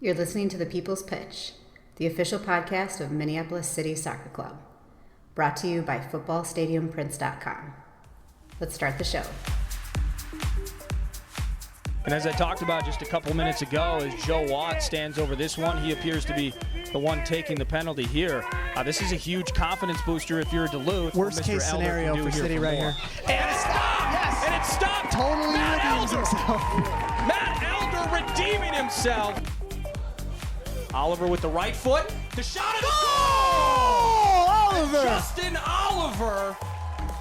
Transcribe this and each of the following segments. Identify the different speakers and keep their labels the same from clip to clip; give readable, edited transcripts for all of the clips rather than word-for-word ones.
Speaker 1: You're listening to The People's Pitch, the official podcast of Minneapolis City Soccer Club, brought to you by footballstadiumprints.com. Let's start the show.
Speaker 2: And as I talked about just a couple minutes ago, as Joe Watt stands over this one, he appears to be the one taking the penalty here. This is a huge confidence booster if you're Duluth.
Speaker 3: Worst case scenario for City right here.
Speaker 2: And it stopped! Yes! And it stopped!
Speaker 3: Totally redeems himself.
Speaker 2: Matt Elder redeeming himself. Oliver with the right foot. The shot is goal!
Speaker 3: Oliver!
Speaker 2: Justin Oliver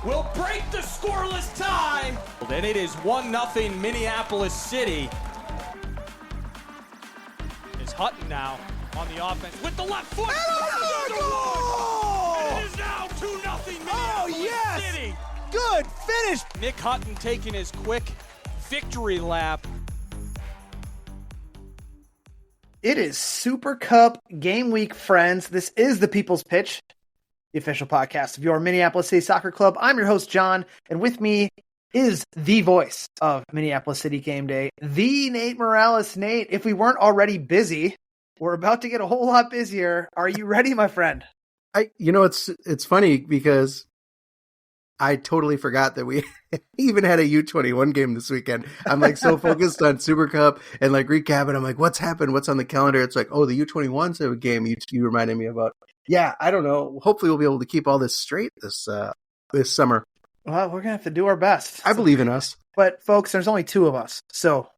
Speaker 2: will break the scoreless tie. And it is 1-0 Minneapolis City. Is Hutton now on the offense with the left foot.
Speaker 3: Goal!
Speaker 2: And it is now 2-0 Minneapolis
Speaker 3: yes!
Speaker 2: City.
Speaker 3: Good finish.
Speaker 2: Nick Hutton taking his quick victory lap.
Speaker 3: It is Super Cup game week, friends. This is the People's Pitch, the official podcast of your Minneapolis City Soccer Club. I'm your host, John, and with me is the voice of Minneapolis City Game Day, the Nate Morales. Nate, if we weren't already busy, we're about to get a whole lot busier. Are you ready, my friend?
Speaker 4: It's funny because I totally forgot that we even had a U21 game this weekend. I'm like so focused on Super Cup and like recapping. I'm like, what's happened? What's on the calendar? It's like, oh, the U21's a game you reminded me about. Yeah, I don't know. Hopefully we'll be able to keep all this straight this summer.
Speaker 3: Well, we're going to have to do our best.
Speaker 4: I believe in us.
Speaker 3: But folks, there's only two of us. So,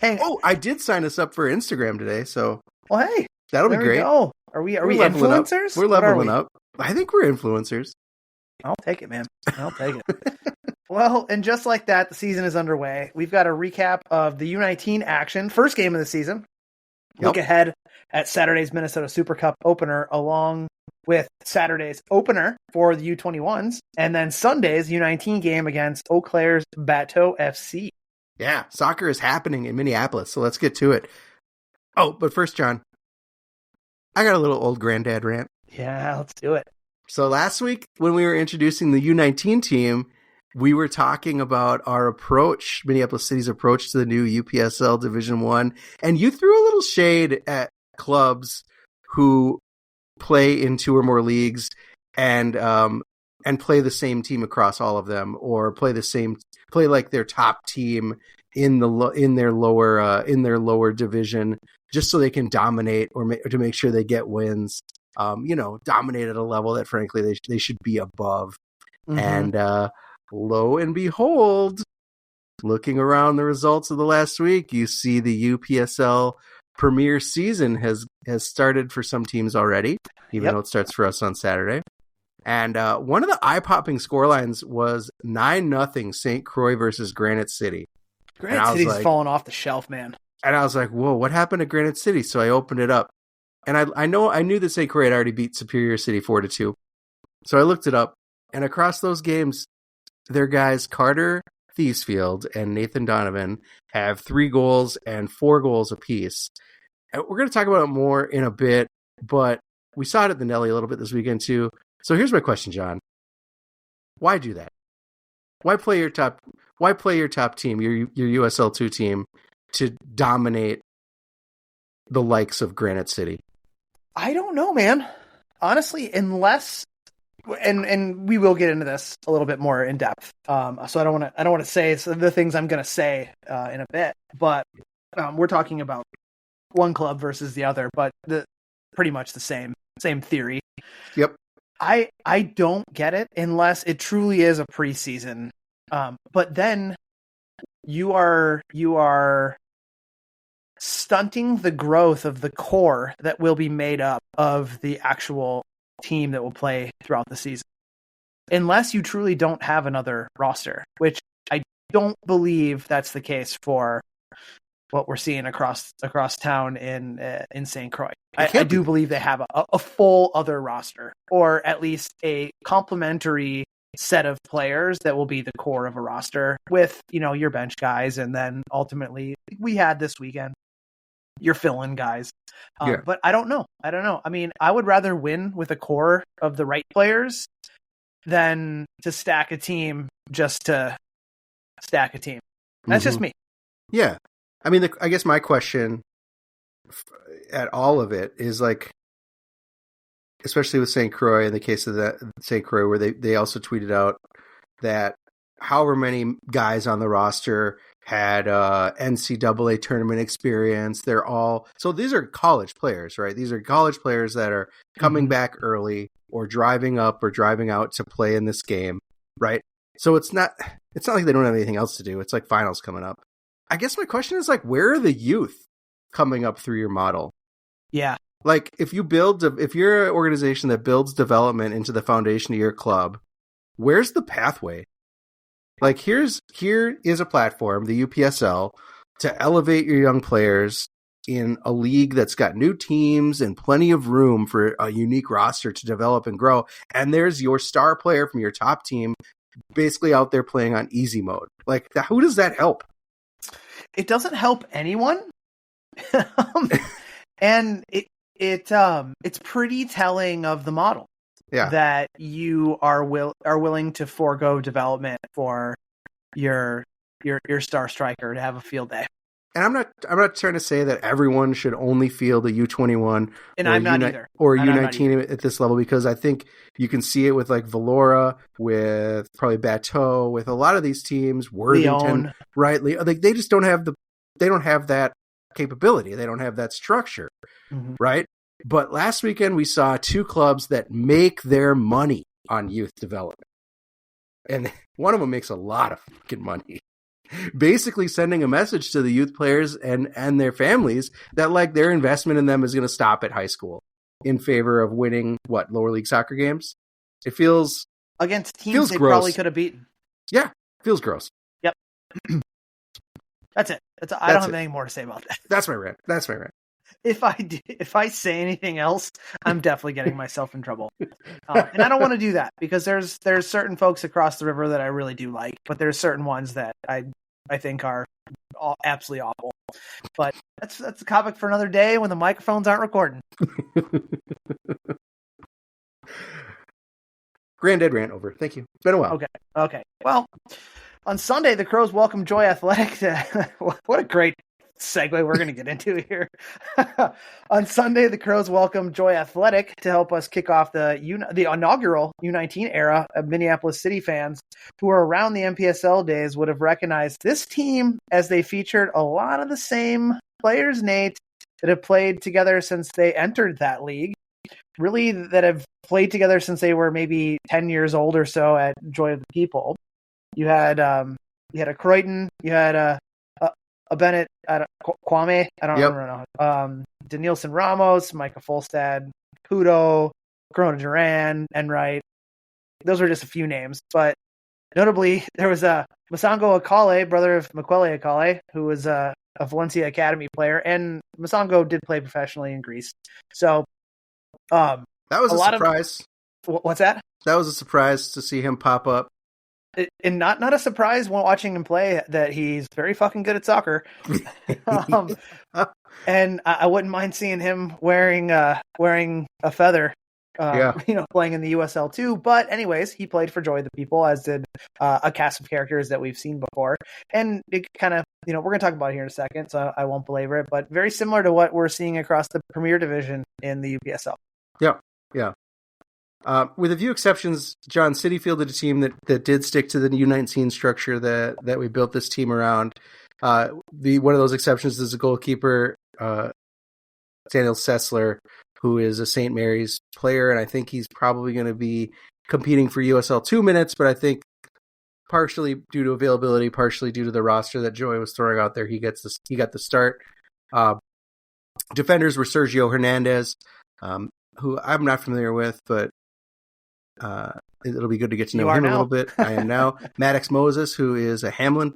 Speaker 4: I did sign us up for Instagram today. So,
Speaker 3: well, hey,
Speaker 4: that'll be great.
Speaker 3: Go. Are we influencers?
Speaker 4: We're leveling up. I think we're influencers.
Speaker 3: I'll take it, man. I'll take it. Well, and just like that, the season is underway. We've got a recap of the U19 action, first game of the season. Look ahead at Saturday's Minnesota Super Cup opener, along with Saturday's opener for the U21s, and then Sunday's U19 game against Eau Claire's Bateau FC.
Speaker 4: Yeah, soccer is happening in Minneapolis, so let's get to it. Oh, but first, John, I got a little old granddad rant.
Speaker 3: Yeah, let's do it.
Speaker 4: So last week when we were introducing the U19 team, we were talking about our approach, Minneapolis City's approach to the new UPSL Division I, and you threw a little shade at clubs who play in two or more leagues and play the same team across all of them, or play like their top team in their lower division, just so they can dominate or to make sure they get wins. Dominate at a level that frankly they should be above. Mm-hmm. And lo and behold, looking around the results of the last week, you see the UPSL Premier season has started for some teams already, even though it starts for us on Saturday. And one of the eye-popping scorelines was 9-0 St. Croix versus Granite City.
Speaker 3: Granite City's falling off the shelf, man.
Speaker 4: And I was like, whoa, what happened to Granite City? So I opened it up. And I knew that St. Croix had already beat Superior City 4-2. So I looked it up. And across those games, their guys, Carter Thiesfield and Nathan Donovan, have 3 goals and 4 goals apiece. And we're going to talk about it more in a bit, but we saw it at the Nelly a little bit this weekend too. So here's my question, John. Why do that? Why play your top team, your USL2 team, to dominate the likes of Granite City?
Speaker 3: I don't know, man. Honestly, unless, and we will get into this a little bit more in depth. So I don't want to say the things I'm going to say in a bit, but we're talking about one club versus the other, but pretty much the same theory.
Speaker 4: Yep.
Speaker 3: I don't get it unless it truly is a preseason. But then you are stunting the growth of the core that will be made up of the actual team that will play throughout the season. Unless you truly don't have another roster, which I don't believe that's the case for what we're seeing across town in St. Croix. I do believe they have a full other roster, or at least a complementary set of players that will be the core of a roster with, your bench guys. And then ultimately we had this weekend, your fill-in guys. But I don't know. I mean, I would rather win with a core of the right players than to stack a team just to stack a team. That's just me.
Speaker 4: Yeah. I mean, I guess my question at all of it is like, especially with St. Croix, in the case of that St. Croix, where they also tweeted out that however many guys on the roster had NCAA tournament experience. They're all, so these are college players, right? These are college players that are coming back early or driving up or driving out to play in this game, right? So it's not like they don't have anything else to do. It's like finals coming up. I guess my question is like, where are the youth coming up through your model?
Speaker 3: Yeah.
Speaker 4: Like if you're an organization that builds development into the foundation of your club, where's the pathway? Like here is a platform, the UPSL, to elevate your young players in a league that's got new teams and plenty of room for a unique roster to develop and grow. And there's your star player from your top team basically out there playing on easy mode. Like, who does that help?
Speaker 3: It doesn't help anyone. And it's pretty telling of the model. Yeah. That you are willing to forego development for your star striker to have a field day.
Speaker 4: And I'm not trying to say that everyone should only field a U21
Speaker 3: and I'm not either.
Speaker 4: Or U19 at this level, because I think you can see it with like Valora, with probably Bateau, with a lot of these teams, Worthington,
Speaker 3: Leon.
Speaker 4: Right? Like they just don't have that capability. They don't have that structure, right? But last weekend we saw two clubs that make their money on youth development. And one of them makes a lot of fucking money. Basically sending a message to the youth players and their families that like their investment in them is going to stop at high school in favor of winning lower league soccer games. It feels
Speaker 3: against teams they probably could have beaten.
Speaker 4: Yeah, feels gross.
Speaker 3: Yep. That's it. I don't have anything more to say about that.
Speaker 4: That's my rant.
Speaker 3: If I say anything else, I'm definitely getting myself in trouble. And I don't want to do that because there's certain folks across the river that I really do like, but there's certain ones that I think are absolutely awful. But that's a topic for another day when the microphones aren't recording.
Speaker 4: Granddad rant over. Thank you. It's been a while.
Speaker 3: Okay. Well, on Sunday, the Crows welcome Joy Athletic to what a great segue we're going to get into here. On Sunday, the Crows welcome Joy Athletic to help us kick off the inaugural U19 era of Minneapolis City fans who were around the MPSL days would have recognized this team as they featured a lot of the same players, Nate, that have played together since they entered that league. Really, that have played together since they were maybe 10 years old or so at Joy of the People. You had a Croydon, you had a Bennett at Kwame, I don't remember now. Danielson Ramos, Micah Folstad, Kudo, Corona Duran, Enright. Those were just a few names, but notably there was a Masango Akale, brother of Makwele Akale, who was a Valencia Academy player, and Masango did play professionally in Greece. So
Speaker 4: that was a surprise.
Speaker 3: What's that?
Speaker 4: That was a surprise to see him pop up.
Speaker 3: And not a surprise when watching him play that he's very fucking good at soccer. And I wouldn't mind seeing him wearing a feather, playing in the USL too. But anyways, he played for Joy of the People, as did a cast of characters that we've seen before. And it kind of, we're going to talk about it here in a second, so I won't belabor it, but very similar to what we're seeing across the Premier Division in the UPSL.
Speaker 4: Yeah. With a few exceptions, John, City fielded a team that did stick to the U19 structure that we built this team around. One of those exceptions is a goalkeeper, Daniel Sessler, who is a St. Mary's player, and I think he's probably going to be competing for USL 2 minutes, but I think partially due to availability, partially due to the roster that Joey was throwing out there, he got the start. Defenders were Sergio Hernandez, who I'm not familiar with, but it'll be good to get to know him a little bit. I am now. Maddox Moses, who is a Hamlin.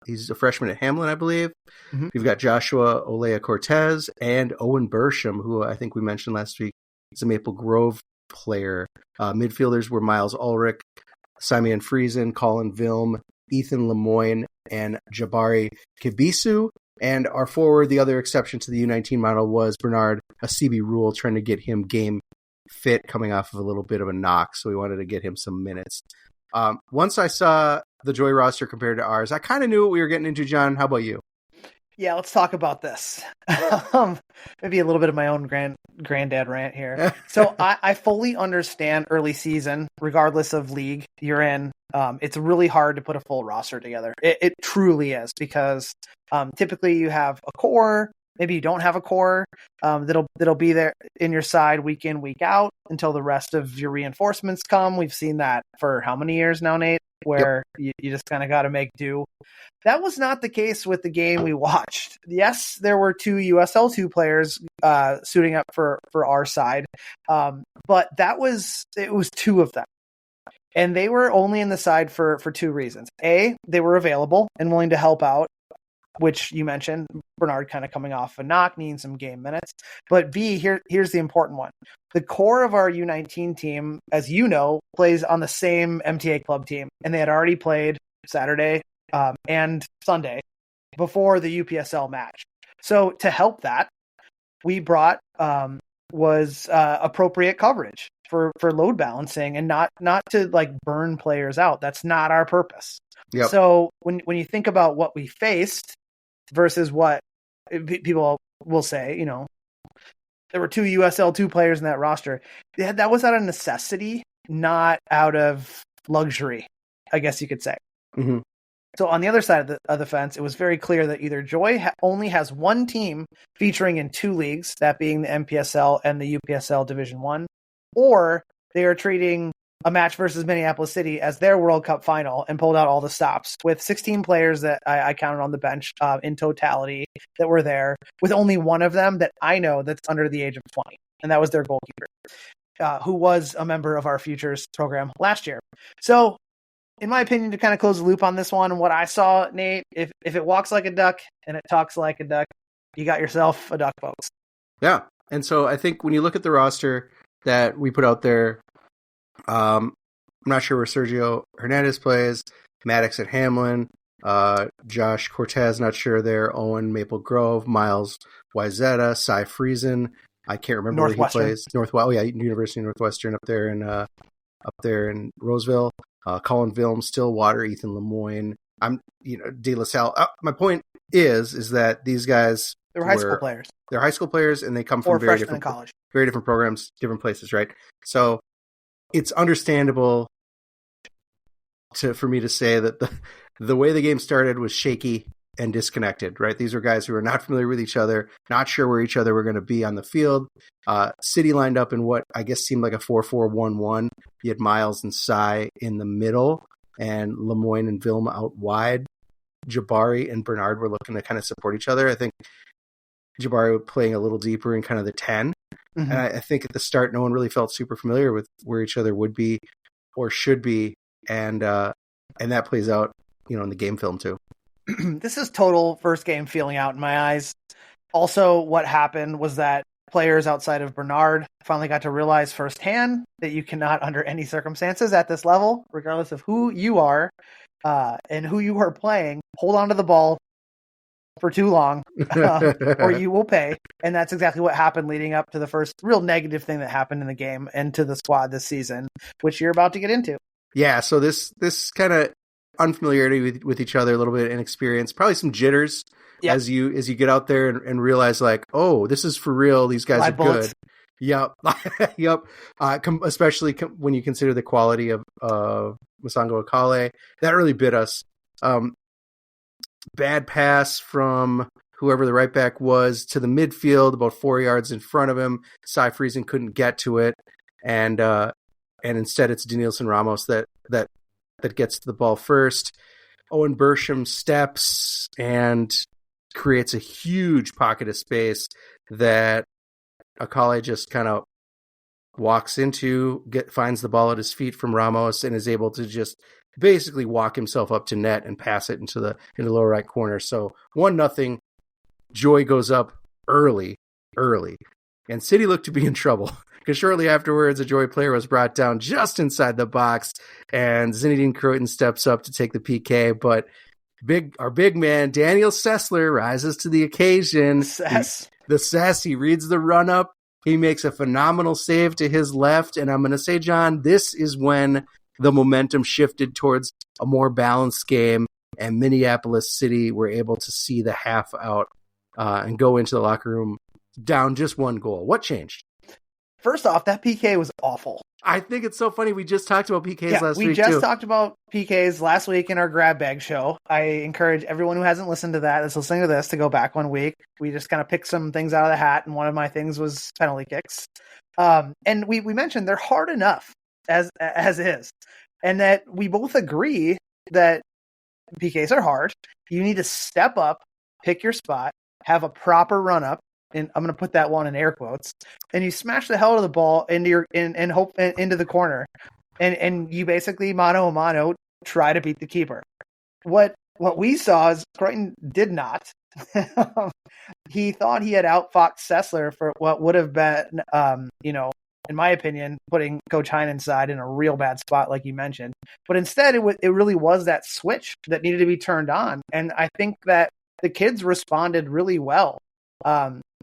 Speaker 4: He's a freshman at Hamlin, I believe. Mm-hmm. You've got Joshua Olea Cortez and Owen Bersham, who I think we mentioned last week. He's a Maple Grove player. Midfielders were Miles Ulrich, Simeon Friesen, Colin Vilm, Ethan Lemoyne, and Jabari Kibisu. And our forward, the other exception to the U19 model, was Bernard Asibi Rule, trying to get him game fit coming off of a little bit of a knock. So we wanted to get him some minutes. Once I saw the Joy roster compared to ours, I kind of knew what we were getting into, John. How about you?
Speaker 3: Yeah, let's talk about this. Maybe a little bit of my own granddad rant here. So I fully understand early season, regardless of league you're in. It's really hard to put a full roster together. It truly is, because typically you have a core. Maybe you don't have a core that'll be there in your side week in, week out until the rest of your reinforcements come. We've seen that for how many years now, Nate? Where you just kind of got to make do. That was not the case with the game we watched. Yes, there were 2 USL2 players suiting up for our side, but it was 2 of them. And they were only in the side for 2 reasons. A, they were available and willing to help out, which you mentioned, Bernard kind of coming off a knock, needing some game minutes. But B, here's the important one. The core of our U19 team, as you know, plays on the same MTA club team, and they had already played Saturday and Sunday before the UPSL match. So to help that, we brought appropriate coverage for load balancing and not to like burn players out. That's not our purpose. Yep. So when you think about what we faced versus what people will say, you know, there were 2 USL2 players in that roster. That was out of necessity, not out of luxury, I guess you could say.
Speaker 4: Mm-hmm.
Speaker 3: So on the other side of the fence, it was very clear that either Joy only has one team featuring in 2 leagues, that being the MPSL and the UPSL Division 1, or they are treating a match versus Minneapolis City as their World Cup final and pulled out all the stops with 16 players that I counted on the bench in totality that were there, with only one of them that I know that's under the age of 20. And that was their goalkeeper, who was a member of our Futures program last year. So in my opinion, to kind of close the loop on this one, what I saw, Nate, if it walks like a duck and it talks like a duck, you got yourself a duck, folks.
Speaker 4: Yeah. And so I think when you look at the roster that we put out there, I'm not sure where Sergio Hernandez plays, Maddox at Hamlin, Josh Cortez, not sure there, Owen Maple Grove, Miles Wyzetta, Cy Friesen, I can't remember where he plays. University of Northwestern up there in Roseville, Colin Vilm, Stillwater, Ethan Lemoyne, De La Salle. My point is that these guys
Speaker 3: they're high school players.
Speaker 4: They're high school players, and they come from very different programs, different places, right? So it's understandable for me to say that the way the game started was shaky and disconnected, right? These are guys who are not familiar with each other, not sure where each other were going to be on the field. City lined up in what I guess seemed like a 4-4-1-1. You had Miles and Cy in the middle, and Lemoyne and Vilma out wide. Jabari and Bernard were looking to kind of support each other. I think Jabari playing a little deeper in kind of the 10. Mm-hmm. And I think at the start, no one really felt super familiar with where each other would be or should be. And that plays out, in the game film too.
Speaker 3: This is total first game feeling out in my eyes. Also, what happened was that players outside of Bernard finally got to realize firsthand that you cannot, under any circumstances at this level, regardless of who you are and who you are playing, hold on to the ball for too long or you will pay. And that's exactly what happened leading up to the first real negative thing that happened in the game and to the squad this season, which you're about to get into.
Speaker 4: Yeah, so this kind of unfamiliarity with each other, a little bit of inexperience, probably some jitters as you get out there and realize like, oh, this is for real. These guys are good. Yep. Yep. Especially when you consider the quality of Masango Akale. That really bit us. Bad pass from whoever the right back was to the midfield, about 4 yards in front of him. Cy Friesen couldn't get to it. And instead it's Denilson Ramos that gets the ball first. Owen Bersham steps and creates a huge pocket of space that Akale just kind of walks into, finds the ball at his feet from Ramos, and is able to just basically walk himself up to net and pass it into the lower right corner. So 1-0. Joy goes up early, and City looked to be in trouble because shortly afterwards, a Joy player was brought down just inside the box, and Zinedine Croton steps up to take the PK. But our big man Daniel Sessler rises to the occasion. He reads the run up. He makes a phenomenal save to his left, and I'm going to say, John, this is when the momentum shifted towards a more balanced game. and Minneapolis City were able to see the half out and go into the locker room down just one goal. What changed?
Speaker 3: First off, that PK was awful.
Speaker 4: I think it's so funny. We just talked about PKs last week,
Speaker 3: we just talked about PKs last week in our grab bag show. I encourage everyone who hasn't listened to that, that's listening to this, to go back 1 week. We just kind of picked some things out of the hat, and one of my things was penalty kicks. And we mentioned they're hard enough as is, and that we both agree that PKs are hard. You need to step up, pick your spot, have a proper run up. And I'm going to put that one in air quotes, and you smash the hell out of the ball into the corner, and you basically mano a mano try to beat the keeper. What we saw is Crichton did not. He thought he had outfoxed Sessler for what would have been, in my opinion, putting Coach Heinen's side in a real bad spot, like you mentioned. But instead, it really was that switch that needed to be turned on, and I think that the kids responded really well.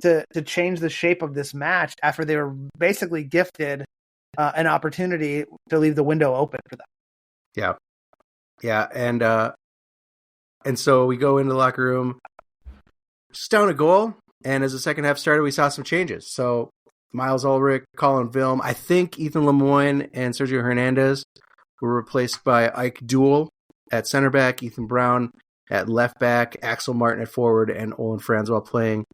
Speaker 3: To change the shape of this match after they were basically gifted an opportunity to leave the window open for them.
Speaker 4: Yeah, and so we go into the locker room, just down a goal, and as the second half started, we saw some changes. So Miles Ulrich, Colin Vilm, I think Ethan Lemoyne and Sergio Hernandez were replaced by Ike Duell at center back, Ethan Brown at left back, Axel Martin at forward, and Olin Franzwell playing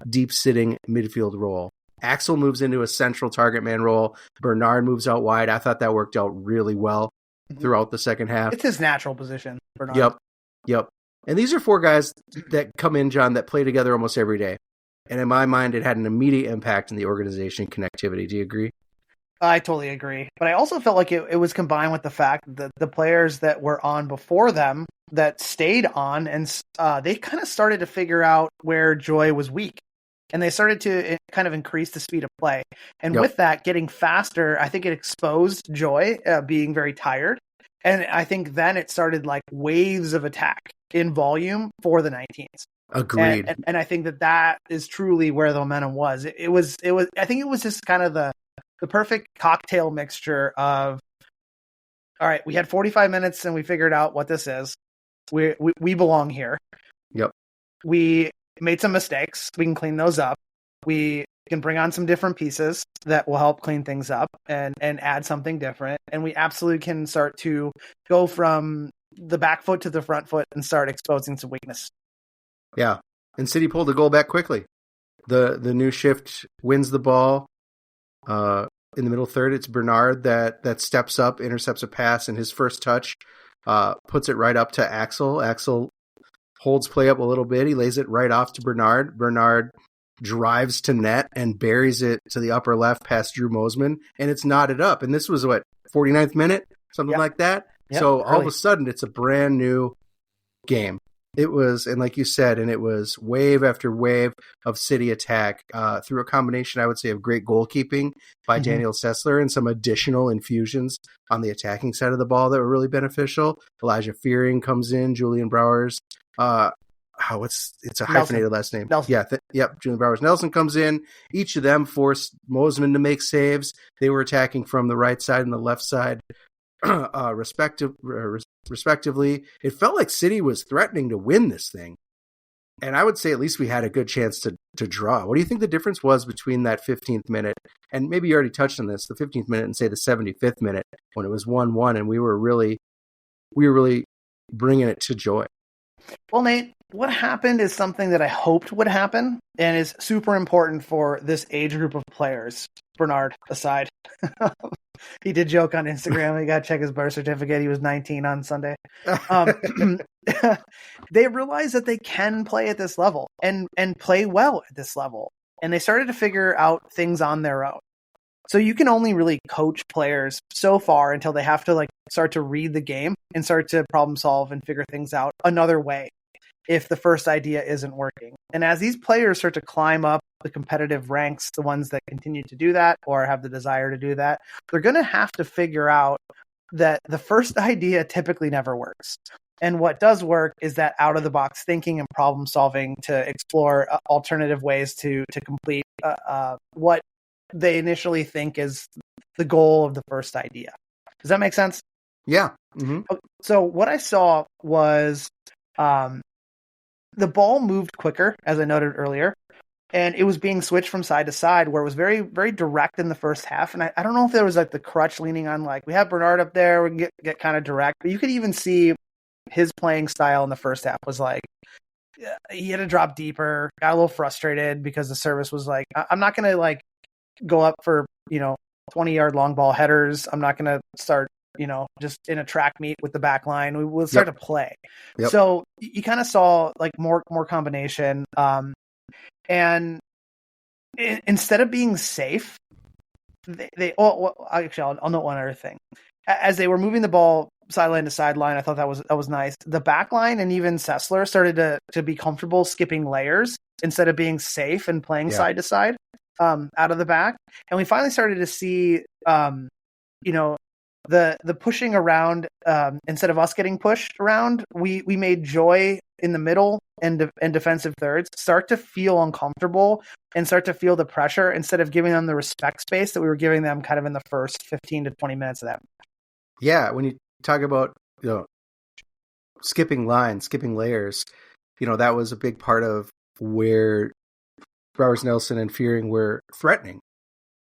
Speaker 4: deep sitting midfield role. Axel moves into a central target man role. Bernard moves out wide. I thought that worked out really well throughout the second half.
Speaker 3: It's his natural position, Bernard.
Speaker 4: Yep. And these are four guys that come in, John, that play together almost every day. And in my mind, it had an immediate impact in the organization connectivity. Do you agree?
Speaker 3: I totally agree. But I also felt like it was combined with the fact that the players that were on before them that stayed on, and they kind of started to figure out where Joy was weak. And they started to kind of increase the speed of play. And with that, getting faster, I think it exposed Joy being very tired. And I think then it started like waves of attack in volume for the 19s.
Speaker 4: Agreed.
Speaker 3: And I think that is truly where the momentum was. It was. I think it was just kind of the perfect cocktail mixture of, all right, we had 45 minutes and we figured out what this is. We belong here.
Speaker 4: Yep.
Speaker 3: We made some mistakes. We can clean those up. We can bring on some different pieces that will help clean things up and add something different. And we absolutely can start to go from the back foot to the front foot and start exposing some weakness.
Speaker 4: Yeah. And City pulled the goal back quickly. The new shift wins the ball. In the middle third, it's Bernard that steps up, intercepts a pass, and his first touch puts it right up to Axel. Axel holds play up a little bit. He lays it right off to Bernard. Bernard drives to net and buries it to the upper left past Drew Mosman, and it's knotted up. And this was, 49th minute? Something like that?
Speaker 3: Yep,
Speaker 4: so
Speaker 3: early.
Speaker 4: All of a sudden, it's a brand new game. It was, and like you said, and it was wave after wave of City attack through a combination, I would say, of great goalkeeping by Daniel Sessler and some additional infusions on the attacking side of the ball that were really beneficial. Elijah Fearing comes in, Julian Browers. It's a hyphenated last name.
Speaker 3: Nelson.
Speaker 4: Julian Browers Nelson comes in. Each of them forced Mosman to make saves. They were attacking from the right side and the left side. Respectively, it felt like City was threatening to win this thing. And I would say at least we had a good chance to draw. What do you think the difference was between that 15th minute, and maybe you already touched on this, the 15th minute and say the 75th minute when it was 1-1 and we were really bringing it to Joy?
Speaker 3: Well, Nate, what happened is something that I hoped would happen and is super important for this age group of players, Bernard aside. He did joke on Instagram. He got to check his birth certificate. He was 19 on Sunday. They realized that they can play at this level and play well at this level. And they started to figure out things on their own. So you can only really coach players so far until they have to start to read the game and start to problem solve and figure things out another way if the first idea isn't working. And as these players start to climb up the competitive ranks, the ones that continue to do that or have the desire to do that, they're going to have to figure out that the first idea typically never works. And what does work is that out-of-the-box thinking and problem solving to explore alternative ways to complete what they initially think is the goal of the first idea. Does that make sense?
Speaker 4: Yeah. Mm-hmm.
Speaker 3: So what I saw was the ball moved quicker, as I noted earlier, and it was being switched from side to side where it was very, very direct in the first half. And I don't know if there was like the crutch leaning on, like, we have Bernard up there, we can get kind of direct, but you could even see his playing style in the first half was like, he had to drop deeper, got a little frustrated because the service was like, I'm not going to like go up for, 20-yard long ball headers. I'm not going to start, just in a track meet with the back line. We will start to play. Yep. So you kind of saw like more combination. And instead of being safe, actually, I'll note one other thing. As they were moving the ball sideline to sideline, I thought that was nice. The back line and even Sessler started to be comfortable skipping layers instead of being safe and playing side to side out of the back. And we finally started to see, the pushing around, instead of us getting pushed around, we made Joy in the middle and defensive thirds start to feel uncomfortable and start to feel the pressure instead of giving them the respect space that we were giving them kind of in the first 15 to 20 minutes of that.
Speaker 4: Yeah, when you talk about skipping lines, skipping layers, that was a big part of where Bowers Nelson and Fearing were threatening.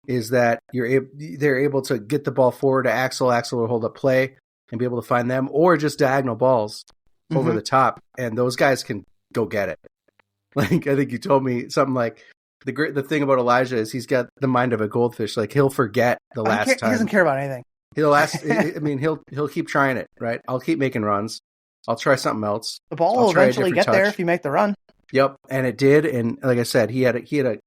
Speaker 4: Is that they're able to get the ball forward to Axel. Axel will hold up play and be able to find them, or just diagonal balls over the top, and those guys can go get it. Like, I think you told me something like the thing about Elijah is he's got the mind of a goldfish. Like, he'll forget the last time.
Speaker 3: He doesn't care about anything.
Speaker 4: He'll keep trying it, right? I'll keep making runs. I'll try something else.
Speaker 3: The ball will eventually get there if you make the run.
Speaker 4: Yep, and it did. And like I said, he had a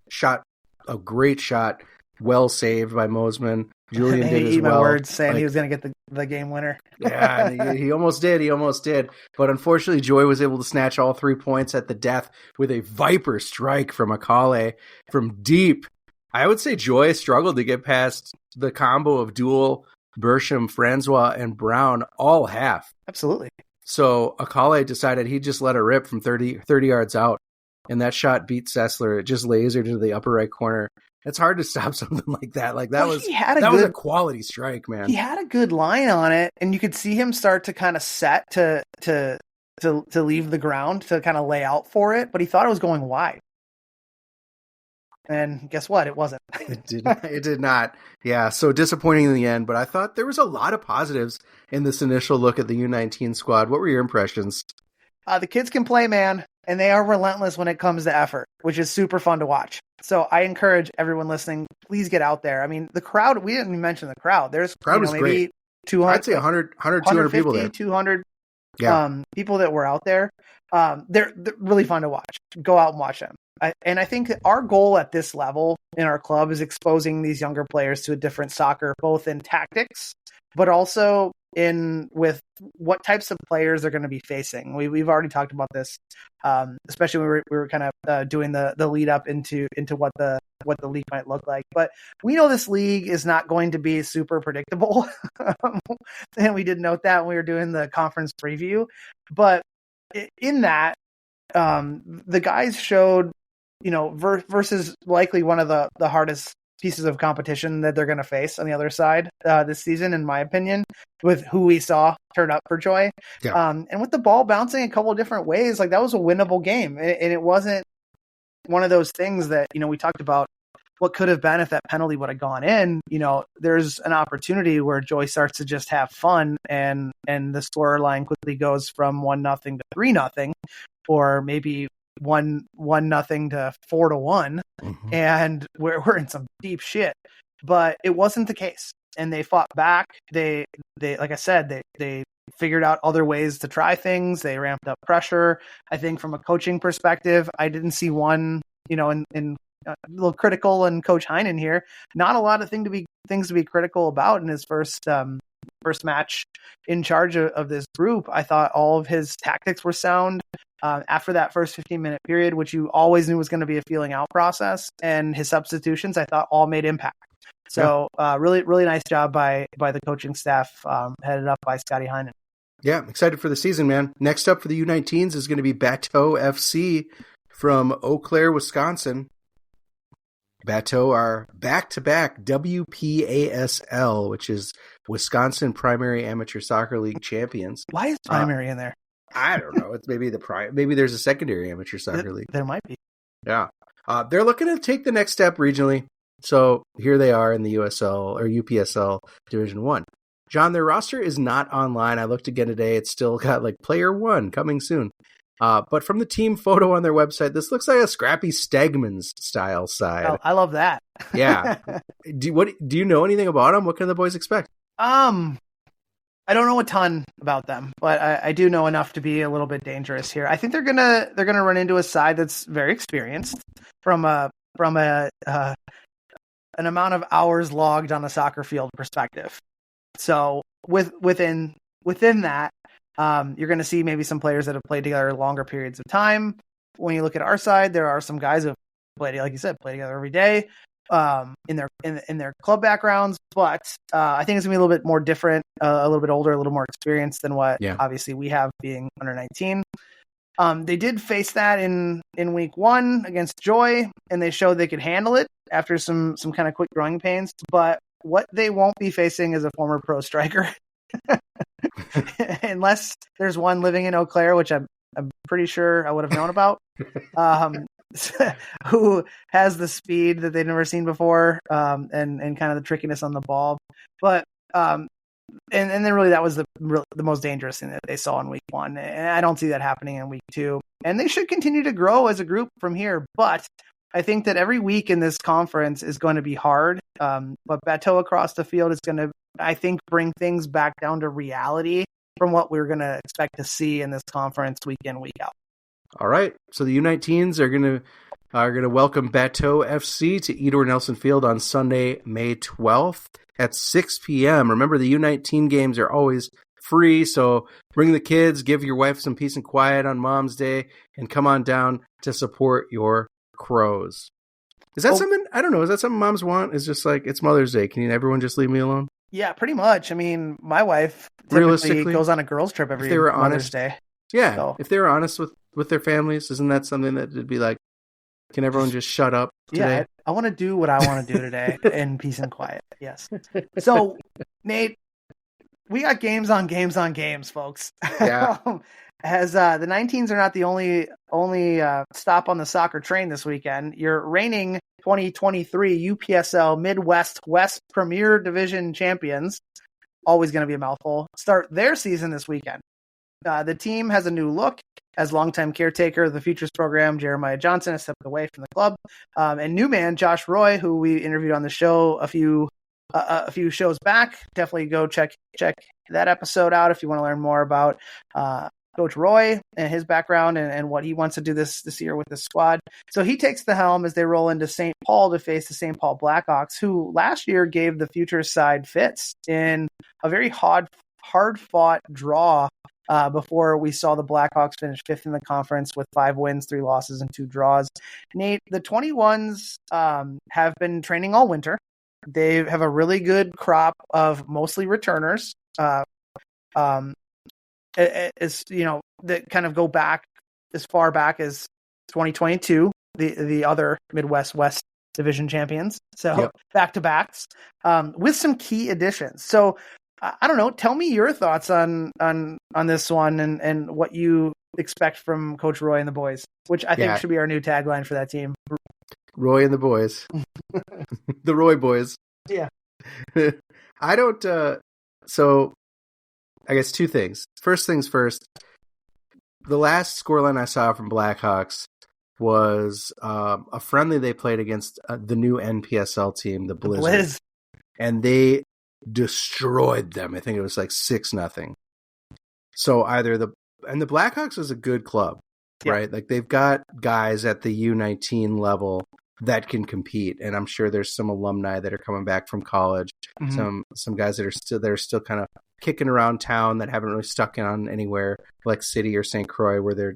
Speaker 4: shot, a great shot. Well saved by Mosman. Julian did as well.
Speaker 3: My words saying he was going to get the game winner.
Speaker 4: Yeah, he almost did. He almost did. But unfortunately, Joy was able to snatch all 3 points at the death with a viper strike from Akale from deep. I would say Joy struggled to get past the combo of Duel, Bersham, Francois, and Brown all half.
Speaker 3: Absolutely.
Speaker 4: So Akale decided he'd just let it rip from 30 yards out. And that shot beat Sessler. It just lasered to the upper right corner. It's hard to stop something like that. Like that was a quality strike, man.
Speaker 3: He had a good line on it, and you could see him start to kind of set to leave the ground to kind of lay out for it, but he thought it was going wide. And guess what? It wasn't.
Speaker 4: It did not. Yeah, so disappointing in the end, but I thought there was a lot of positives in this initial look at the U19 squad. What were your impressions?
Speaker 3: The kids can play, man, and they are relentless when it comes to effort, which is super fun to watch. So I encourage everyone listening, please get out there. I mean, the crowd, we didn't even mention the crowd. There's
Speaker 4: was
Speaker 3: maybe
Speaker 4: great.
Speaker 3: 200,
Speaker 4: I'd say 100, 200 people there.
Speaker 3: 200 people that were out there. They're really fun to watch. Go out and watch them. And I think that our goal at this level in our club is exposing these younger players to a different soccer, both in tactics, but also with what types of players they're going to be facing. We've already talked about this, especially when we were kind of doing the lead up into what the league might look like. But we know this league is not going to be super predictable, and we did note that when we were doing the conference preview. But in that, the guys showed, versus likely one of the hardest pieces of competition that they're going to face on the other side this season, in my opinion, with who we saw turn up for Joy. Yeah. And with the ball bouncing a couple of different ways, like that was a winnable game. And it wasn't one of those things that, we talked about what could have been if that penalty would have gone in. There's an opportunity where Joy starts to just have fun and the score line quickly goes from 1-0 to 3-0, or maybe 1-0 to 4-1, and we're in some deep shit. But it wasn't the case, and they fought back. They like I said, they figured out other ways to try things. They ramped up pressure. I think from a coaching perspective, I didn't see one, in a little critical and Coach Heinen here. Not a lot of things to be critical about in his first match in charge of this group. I thought all of his tactics were sound. After that first 15-minute period, which you always knew was going to be a feeling out process, and his substitutions, I thought all made impact. So really, really nice job by the coaching staff, headed up by Scotty Heinen.
Speaker 4: Yeah, excited for the season, man. Next up for the U19s is going to be Bateau FC from Eau Claire, Wisconsin. Bateau are back-to-back WPASL, which is Wisconsin Primary Amateur Soccer League champions.
Speaker 3: Why is primary in there?
Speaker 4: I don't know. It's maybe maybe there's a secondary amateur soccer league.
Speaker 3: There might be.
Speaker 4: Yeah. They're looking to take the next step regionally. So here they are in the USL or UPSL Division 1. John, their roster is not online. I looked again today. It's still got like player 1 coming soon. But from the team photo on their website, this looks like a scrappy Stegman's style side.
Speaker 3: Oh, I love that.
Speaker 4: Yeah. Do you know anything about them? What can the boys expect?
Speaker 3: I don't know a ton about them, but I do know enough to be a little bit dangerous here. I think they're gonna run into a side that's very experienced from an amount of hours logged on a soccer field perspective. So within that, you're going to see maybe some players that have played together longer periods of time. When you look at our side, there are some guys who have played, like you said, play together every day in their club backgrounds. But I think it's going to be a little bit more different, a little bit older, a little more experienced than what obviously we have being under 19. They did face that in week 1 against Joy, and they showed they could handle it after some kind of quick growing pains. But what they won't be facing is a former pro striker. Unless there's one living in Eau Claire, which I'm pretty sure I would have known about, who has the speed that they've never seen before, and kind of the trickiness on the ball. But and then really that was the most dangerous thing that they saw in week 1, and I don't see that happening in week 2. And they should continue to grow as a group from here. But I think that every week in this conference is going to be hard. But Bateau across the field is going to, I think, bring things back down to reality from what we're going to expect to see in this conference week in, week out. All
Speaker 4: right. So the U19s are going to welcome Bateau FC to Edor Nelson Field on Sunday, May 12th at 6 p.m. Remember, the U19 games are always free, so bring the kids, give your wife some peace and quiet on Mom's Day, and come on down to support your Crows. Is that something? I don't know. Is that something moms want? Is just like, it's Mother's Day. Can everyone just leave me alone?
Speaker 3: Yeah, pretty much. I mean, my wife typically goes on a girls trip every Mother's Day.
Speaker 4: Yeah, so. If they were honest with their families, isn't that something that would be like, can everyone just shut up today?
Speaker 3: Yeah, I want to do what I want to do today in peace and quiet. Yes. So, Nate, we got games on games on games, folks.
Speaker 4: Yeah.
Speaker 3: As the 19s are not the only stop on the soccer train this weekend. Your reigning 2023 UPSL Midwest West Premier Division champions, always going to be a mouthful, start their season this weekend. The team has a new look, as longtime caretaker of the Futures program, Jeremiah Johnson, has stepped away from the club. And new man, Josh Roy, who we interviewed on the show a few shows back. Definitely go check that episode out if you want to learn more about Coach Roy and his background and what he wants to do this year with the squad. So he takes the helm as they roll into St. Paul to face the St. Paul Blackhawks, who last year gave the Futures side fits in a very hard-fought draw before we saw the Blackhawks finish 5th in the conference with 5 wins, 3 losses, and 2 draws. Nate, the 21s have been training all winter. They have a really good crop of mostly returners. That kind of go back as far back as 2022, the other Midwest West Division champions. So back-to-backs with some key additions. So I don't know. Tell me your thoughts on this one and what you expect from Coach Roy and the boys, which I think should be our new tagline for that team.
Speaker 4: Roy and the boys. The Roy boys.
Speaker 3: Yeah.
Speaker 4: I don't so I guess 2 things. First things first, the last scoreline I saw from Blackhawks was a friendly they played against the new NPSL team, the Blizz. And they destroyed them. I think it was like 6-0. So the Blackhawks is a good club, right? Like they've got guys at the U19 level that can compete, and I'm sure there's some alumni that are coming back from college, some guys that are still kind of kicking around town that haven't really stuck on anywhere like City or St. Croix, where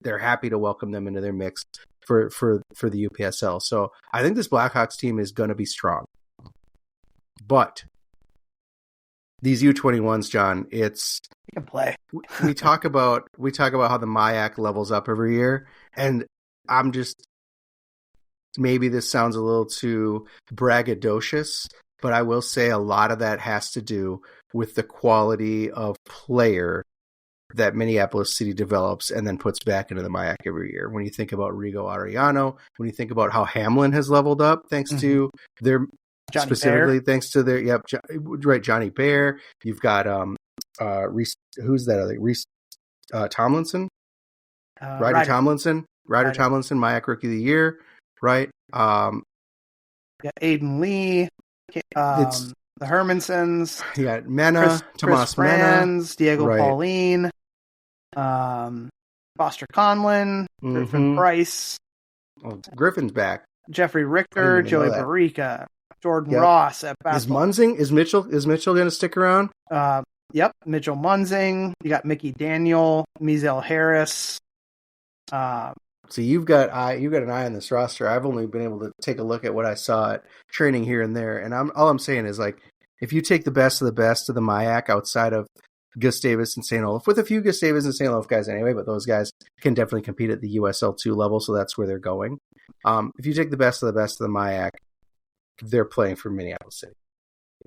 Speaker 4: they're happy to welcome them into their mix for the UPSL. So I think this Blackhawks team is going to be strong, but these U21s, John, you
Speaker 3: can play.
Speaker 4: we talk about how the MIAC levels up every year, and I'm just maybe this sounds a little too braggadocious, but I will say a lot of that has to do with the quality of player that Minneapolis City develops and then puts back into the MIAC every year. When you think about Rigo Arellano, when you think about how Hamlin has leveled up thanks to their
Speaker 3: Johnny
Speaker 4: specifically
Speaker 3: Bear.
Speaker 4: thanks to their Johnny Bear. You've got Reese, who's that other Reese Tomlinson, Ryder Tomlinson, MIAC Rookie of the Year, right?
Speaker 3: Aiden Lee, the Hermansons.
Speaker 4: You got Mena, Tomas Mena,
Speaker 3: Franz, Diego Pauline, Foster Conlin, Griffin Price.
Speaker 4: Oh, Griffin's back.
Speaker 3: Jeffrey Richter, Joey Barica, Jordan Ross at basketball.
Speaker 4: Is Mitchell going to stick around?
Speaker 3: Yep, Mitchell Munzing. You got Mickey Daniel, Mizel Harris.
Speaker 4: So you've got an eye on this roster. I've only been able to take a look at what I saw at training here and there, and all I'm saying is, like, if you take the best of the MIAC outside of Gustavus and St. Olaf, with a few Gustavus and St. Olaf guys anyway, but those guys can definitely compete at the USL2 level, so that's where they're going. If you take the best of the MIAC, they're playing for Minneapolis City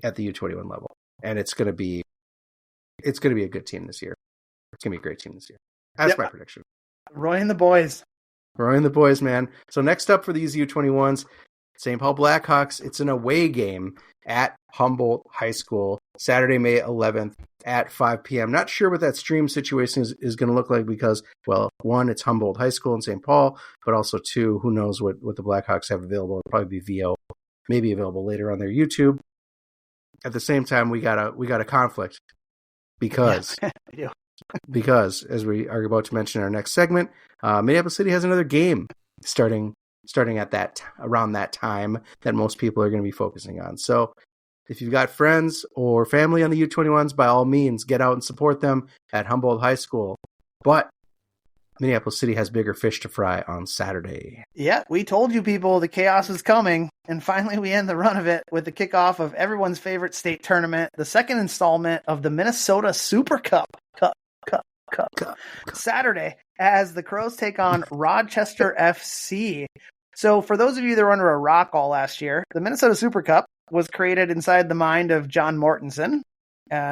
Speaker 4: at the U21 level, and it's going to be a good team this year. It's going to be a great team this year. That's my prediction.
Speaker 3: Roy and the boys.
Speaker 4: Roy and the boys, man. So next up for these U21s, St. Paul Blackhawks. It's an away game at Humboldt High School, Saturday, May 11th at 5 p.m. Not sure what that stream situation is going to look like because, well, one, it's Humboldt High School in St. Paul, but also two, who knows what the Blackhawks have available. It'll probably be VO, maybe available later on their YouTube. At the same time, we got a conflict because because, as we are about to mention in our next segment, Minneapolis City has another game starting at around that time that most people are going to be focusing on. So if you've got friends or family on the U21s, by all means, get out and support them at Humboldt High School. But Minneapolis City has bigger fish to fry on Saturday.
Speaker 3: Yeah, we told you people the chaos was coming, and finally we end the run of it with the kickoff of everyone's favorite state tournament, the second installment of the Minnesota Super Cup. Saturday, as the Crows take on Rochester FC. So for those of you that were under a rock all last year, the Minnesota Super Cup was created inside the mind of John Mortensen,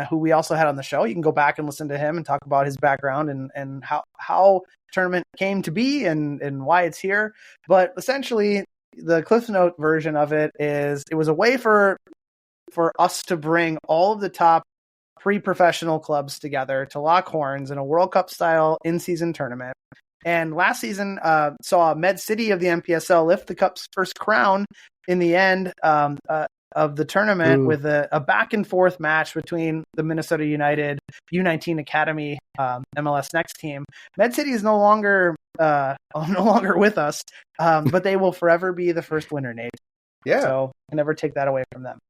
Speaker 3: who we also had on the show. You can go back and listen to him and talk about his background and how the tournament came to be and why it's here. But essentially, the Cliff Note version of it is it was a way for us to bring all of the top pre-professional clubs together to lock horns in a World Cup style in-season tournament. And last season saw Med City of the MPSL lift the Cup's first crown in the end of the tournament with a back and forth match between the Minnesota United U19 Academy MLS Next team. Med City is no longer with us, but they will forever be the first winner, Nate.
Speaker 4: Yeah.
Speaker 3: So I can never take that away from them.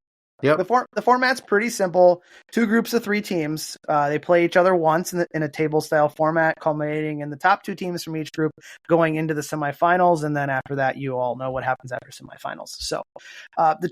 Speaker 4: Yep.
Speaker 3: The format's pretty simple. 2 groups of 3 teams. They play each other once in a table-style format, culminating in the top 2 teams from each group going into the semifinals, and then after that, you all know what happens after semifinals. So the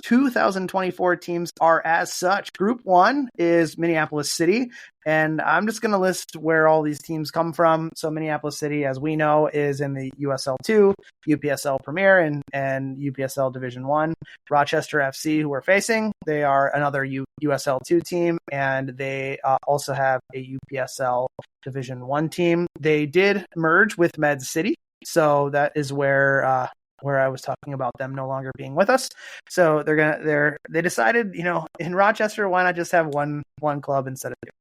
Speaker 3: 2024 teams are as such. Group 1 is Minneapolis City, and I'm just going to list where all these teams come from. So Minneapolis City, as we know, is in the USL2, UPSL Premier, and UPSL Division 1. Rochester FC, who we're facing, they are another USL2 team, and they also have a UPSL Division 1 team. They did merge with Med City, so that is where I was talking about them no longer being with us. So they decided, in Rochester, why not just have one club instead of 2?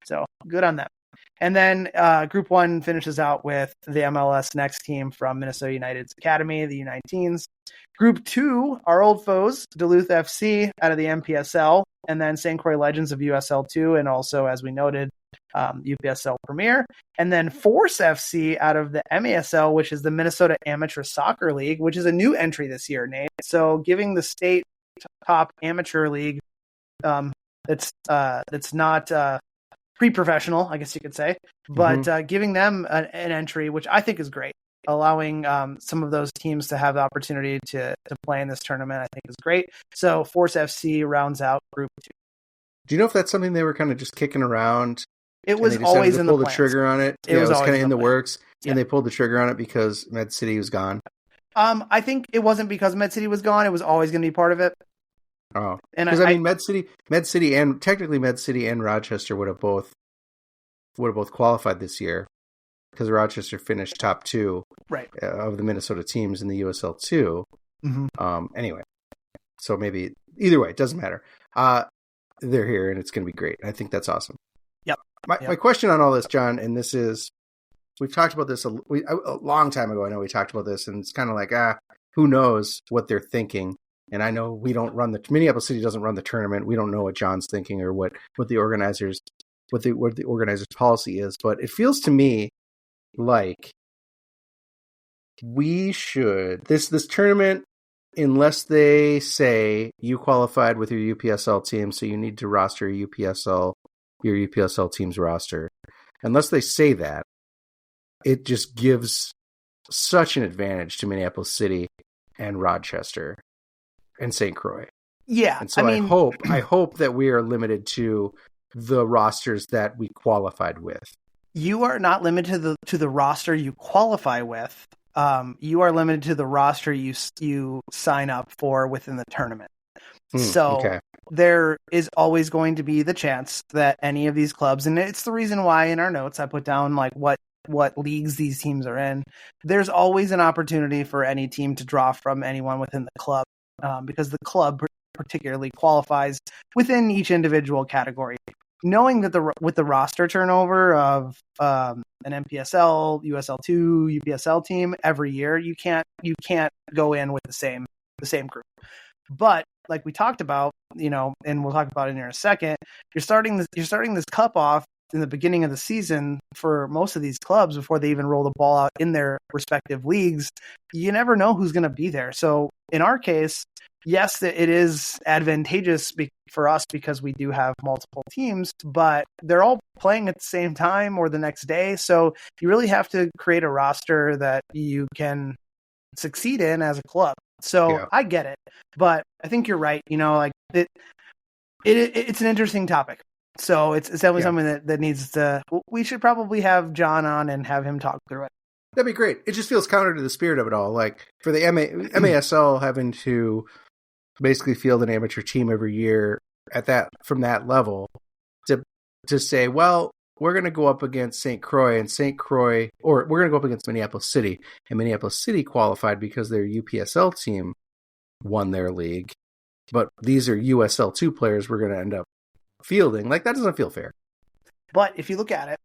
Speaker 3: So good on them. And then Group 1 finishes out with the MLS Next team from Minnesota United's Academy, the U19s. Group 2, our old foes, Duluth FC out of the MPSL, and then St. Croix Legends of USL2, and also, as we noted, UPSL Premier. And then Force FC out of the MASL, which is the Minnesota Amateur Soccer League, which is a new entry this year, Nate. So giving the state top amateur league that's not pre-professional, I guess you could say, but giving them an entry, which I think is great. Allowing some of those teams to have the opportunity to play in this tournament, I think is great. So Force FC rounds out Group 2.
Speaker 4: Do you know if that's something they were kind of just kicking around?
Speaker 3: It was always in the plans.
Speaker 4: Pull the trigger on it. It was kind of in the works, and they pulled the trigger on it because Med City was gone.
Speaker 3: I think it wasn't because Med City was gone. It was always going to be part of it.
Speaker 4: Oh,
Speaker 3: And
Speaker 4: because I mean, Med City, and technically Med City and Rochester would have both qualified this year because Rochester finished top 2
Speaker 3: right
Speaker 4: of the Minnesota teams in the USL 2.
Speaker 3: Mm-hmm.
Speaker 4: Anyway, so maybe either way, it doesn't matter. They're here and it's going to be great. I think that's awesome.
Speaker 3: Yep.
Speaker 4: My question on all this, John, and this is, we've talked about this a long time ago. I know we talked about this, and it's kind of like, who knows what they're thinking. And I know we don't run Minneapolis City doesn't run the tournament. We don't know what John's thinking or what the organizers policy is. But it feels to me like we should this tournament, unless they say you qualified with your UPSL team, so you need to roster your UPSL team's roster. Unless they say that, it just gives such an advantage to Minneapolis City and Rochester and St. Croix.
Speaker 3: Yeah.
Speaker 4: And so I hope that we are limited to the rosters that we qualified with.
Speaker 3: You are not limited to the roster you qualify with. You are limited to the roster you sign up for within the tournament. So there is always going to be the chance that any of these clubs, and it's the reason why in our notes I put down like what leagues these teams are in. There's always an opportunity for any team to draw from anyone within the club, because the club particularly qualifies within each individual category. Knowing that with the roster turnover of an NPSL, USL2, UPSL team every year, you can't go in with the same group. But like we talked about, and we'll talk about it in a second, you're starting this cup off in the beginning of the season for most of these clubs before they even roll the ball out in their respective leagues. You never know who's going to be there. So in our case, yes, it is advantageous for us because we do have multiple teams, but they're all playing at the same time or the next day. So you really have to create a roster that you can succeed in as a club. So yeah. I get it, but I think you're right. It's an interesting topic. So it's definitely something that needs to, we should probably have John on and have him talk through it.
Speaker 4: That'd be great. It just feels counter to the spirit of it all. Like for the MASL having to basically field an amateur team every year from that level to say, well, we're going to go up against St. Croix, or we're going to go up against Minneapolis City, and Minneapolis City qualified because their UPSL team won their league, but these are USL2 players we're going to end up fielding. Like, that doesn't feel fair.
Speaker 3: But if you look at it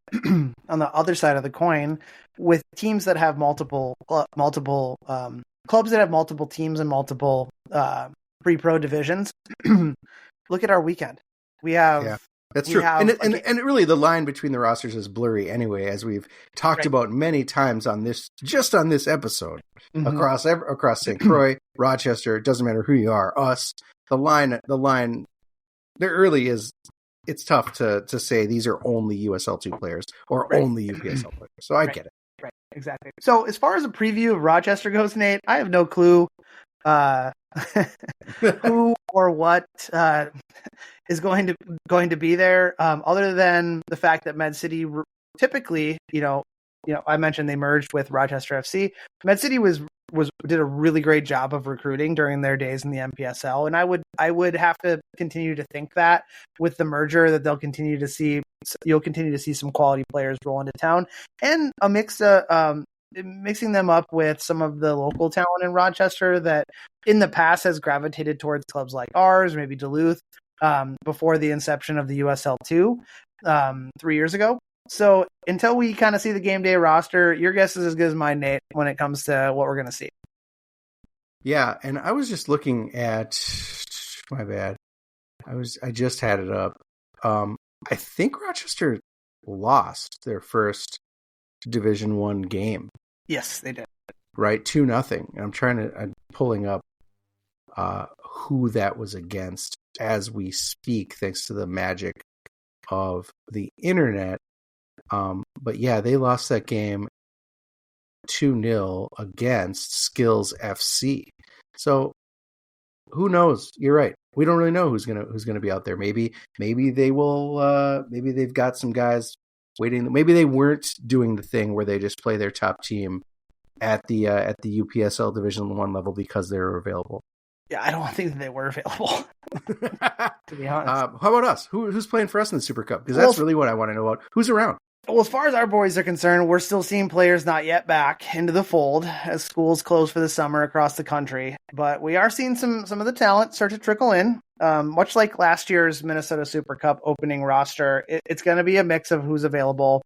Speaker 3: on the other side of the coin, with teams that have multiple clubs that have multiple teams and multiple pre-pro divisions, look at our weekend. We have... Yeah.
Speaker 4: That's true. And really the line between the rosters is blurry anyway, as we've talked about many times on this episode, across St. Croix, Rochester, it doesn't matter who you are, us, the line there really is, it's tough to say these are only USL2 players or only UPSL players. So I get it.
Speaker 3: Right. Exactly. So as far as a preview of Rochester goes, Nate, I have no clue who or what is going to be there, other than the fact that Med City typically, I mentioned they merged with Rochester FC. Med City did a really great job of recruiting during their days in the MPSL, and I would have to continue to think that with the merger that you'll continue to see some quality players roll into town, and a mix of mixing them up with some of the local talent in Rochester that in the past has gravitated towards clubs like ours, maybe Duluth, before the inception of the USL2 3 years ago. So until we kind of see the game day roster, your guess is as good as mine, Nate, when it comes to what we're going to see.
Speaker 4: Yeah, and I was just looking at, my bad, I just had it up. I think Rochester lost their first Division 1 game.
Speaker 3: Yes, they did.
Speaker 4: Right, 2-0. I'm pulling up who that was against as we speak, thanks to the magic of the internet. But yeah, they lost that game 2-0 against Skills FC. So who knows? You're right. We don't really know who's gonna be out there. Maybe they will. Maybe they've got some guys waiting. Maybe they weren't doing the thing where they just play their top team at the UPSL Division 1 level because they're available.
Speaker 3: Yeah, I don't think that they were available. To be honest.
Speaker 4: How about us? Who's playing for us in the Super Cup? Because that's really what I want to know about. Who's around?
Speaker 3: Well, as far as our boys are concerned, we're still seeing players not yet back into the fold as schools close for the summer across the country. But we are seeing some of the talent start to trickle in. Much like last year's Minnesota Super Cup opening roster, it's going to be a mix of who's available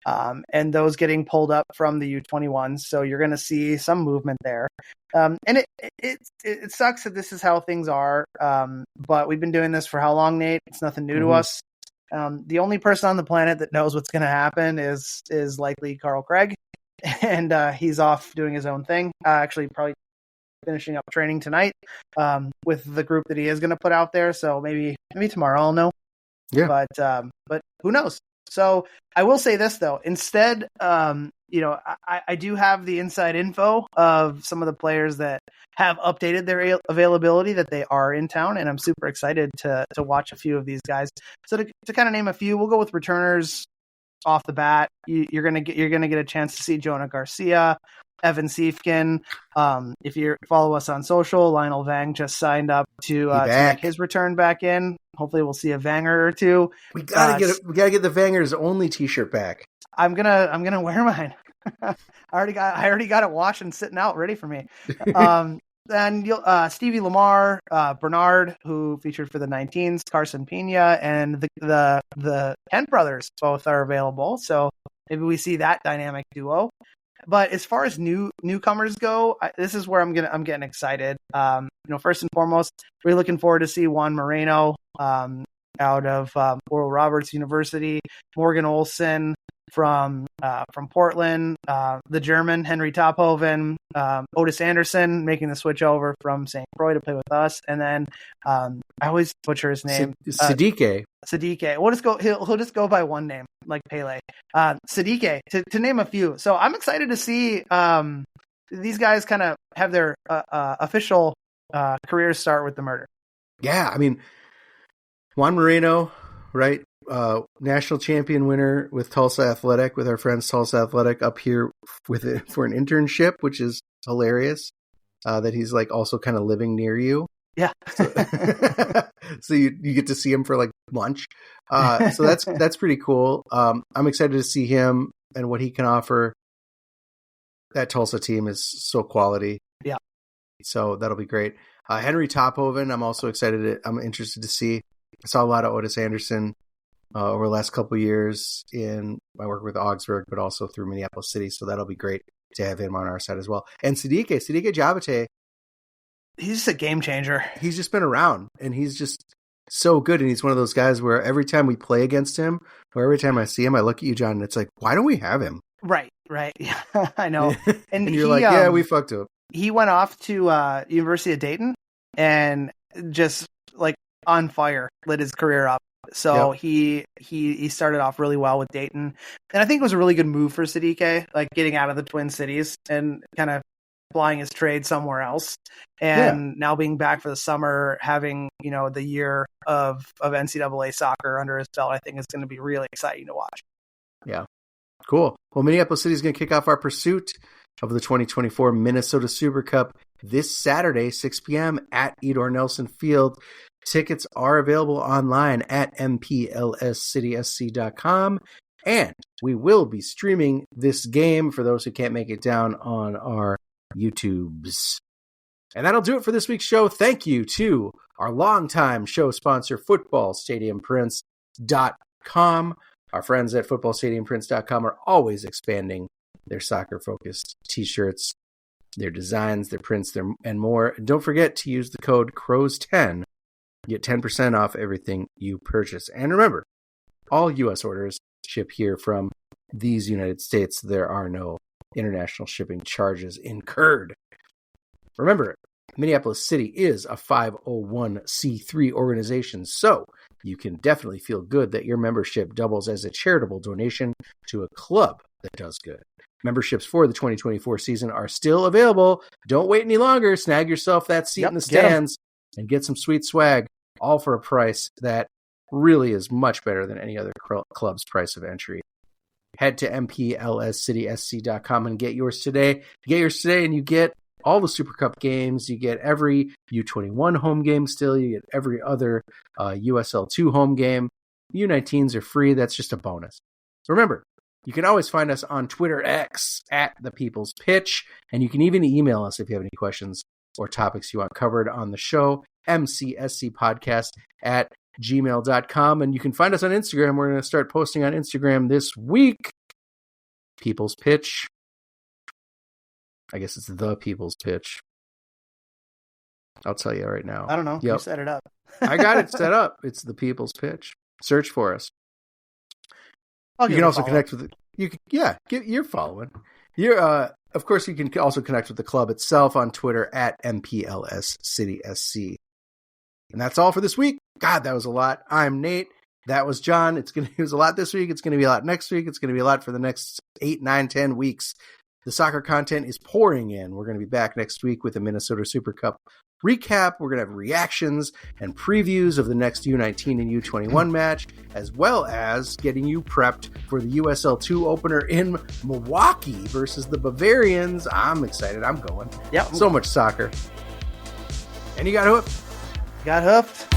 Speaker 3: and those getting pulled up from the U21. So you're going to see some movement there. And it sucks that this is how things are. But we've been doing this for how long, Nate? It's nothing new to us. The only person on the planet that knows what's going to happen is likely Carl Craig, and he's off doing his own thing. Actually, probably finishing up training tonight with the group that he is going to put out there. So maybe tomorrow I'll know.
Speaker 4: Yeah.
Speaker 3: But who knows? So I will say this though. Instead, I do have the inside info of some of the players that have updated their availability, that they are in town, and I'm super excited to watch a few of these guys. So to kind of name a few, we'll go with returners off the bat. You're gonna get a chance to see Jonah Garcia, Evan Siefkin. If you follow us on social, Lionel Vang just signed up to make his return back in. Hopefully we'll see a Vanger or two.
Speaker 4: We gotta get the Vangers only t-shirt back.
Speaker 3: I'm gonna wear mine. I already got it washed and sitting out ready for me. Then Stevie Lamar, Bernard, who featured for the 19s, Carson Pena, and the Kent brothers both are available. So maybe we see that dynamic duo. But as far as newcomers go, this is where I'm getting excited. First and foremost, we're looking forward to see Juan Moreno out of Oral Roberts University, Morgan Olson from Portland, the German Henry Tophoven, Otis Anderson making the switch over from St. Croix to play with us, and then I always butcher his name,
Speaker 4: Siddique.
Speaker 3: He'll just go by one name like Pele. Siddique, to name a few. So I'm excited to see these guys kind of have their official careers start with the Murder.
Speaker 4: Yeah, I mean, Juan Moreno, right? National champion winner with Tulsa Athletic, with our friends Tulsa Athletic, up here with it for an internship, which is hilarious. That he's like also kind of living near you.
Speaker 3: Yeah.
Speaker 4: So you get to see him for like lunch. So that's pretty cool. I'm excited to see him and what he can offer. That Tulsa team is so quality.
Speaker 3: Yeah.
Speaker 4: So that'll be great. Henry Tophoven, I'm interested to see. I saw a lot of Otis Anderson over the last couple of years in my work with Augsburg, but also through Minneapolis City. So that'll be great to have him on our side as well. And Siddique Diabate,
Speaker 3: he's just a game changer.
Speaker 4: He's just been around, and he's just so good. And he's one of those guys where every time we play against him, or every time I see him, I look at you, John, and it's like, why don't we have him?
Speaker 3: Right. Yeah, I know.
Speaker 4: And you're like, yeah, we fucked up.
Speaker 3: He went off to University of Dayton and just like on fire, lit his career up. So yep. he started off really well with Dayton, and I think it was a really good move for Siddique, like getting out of the Twin Cities and kind of flying his trade somewhere else. And now being back for the summer, having the year of NCAA soccer under his belt, I think is going to be really exciting to watch.
Speaker 4: Yeah, cool. Well, Minneapolis City is going to kick off our pursuit of the 2024 Minnesota Super Cup this Saturday, 6 p.m. at Edor Nelson Field. Tickets are available online at mplscitysc.com, and we will be streaming this game for those who can't make it down on our YouTubes. And that'll do it for this week's show. Thank you to our longtime show sponsor, footballstadiumprints.com. Our friends at footballstadiumprints.com are always expanding their soccer-focused t-shirts, their designs, their prints, and more. And don't forget to use the code CROWS10. Get 10% off everything you purchase. And remember, all U.S. orders ship here from these United States. There are no international shipping charges incurred. Remember, Minneapolis City is a 501c3 organization, so you can definitely feel good that your membership doubles as a charitable donation to a club that does good. Memberships for the 2024 season are still available. Don't wait any longer. Snag yourself that seat in the stands and get some sweet swag, all for a price that really is much better than any other club's price of entry. head to mplscitysc.com and get yours today. Get yours today, and you get all the Super Cup games. You get every U21 home game still. You get every other USL2 home game. U19s are free. That's just a bonus. Remember, you can always find us on Twitter X at The People's Pitch, and you can even email us if you have any questions or topics you want covered on the show, mcscpodcast@gmail.com. And you can find us on Instagram. We're going to start posting on Instagram this week. People's Pitch. I guess it's The People's Pitch. I'll tell you right now.
Speaker 3: I don't know.
Speaker 4: Yep.
Speaker 3: You set it up.
Speaker 4: I got it set up. It's The People's Pitch. Search for us. You can also connect with you're following. Of course, you can also connect with the club itself on Twitter at MPLSCitySC. And that's all for this week. God, that was a lot. I'm Nate. That was John. It was a lot this week. It's going to be a lot next week. It's going to be a lot for the next 8, 9, 10 weeks. The soccer content is pouring in. We're going to be back next week with a Minnesota Super Cup recap. We're going to have reactions and previews of the next U19 and U21 match, as well as getting you prepped for the USL2 opener in Milwaukee versus the Bavarians. I'm excited. I'm going.
Speaker 3: Yep.
Speaker 4: So much soccer. And you got hooked.
Speaker 3: Got hooked.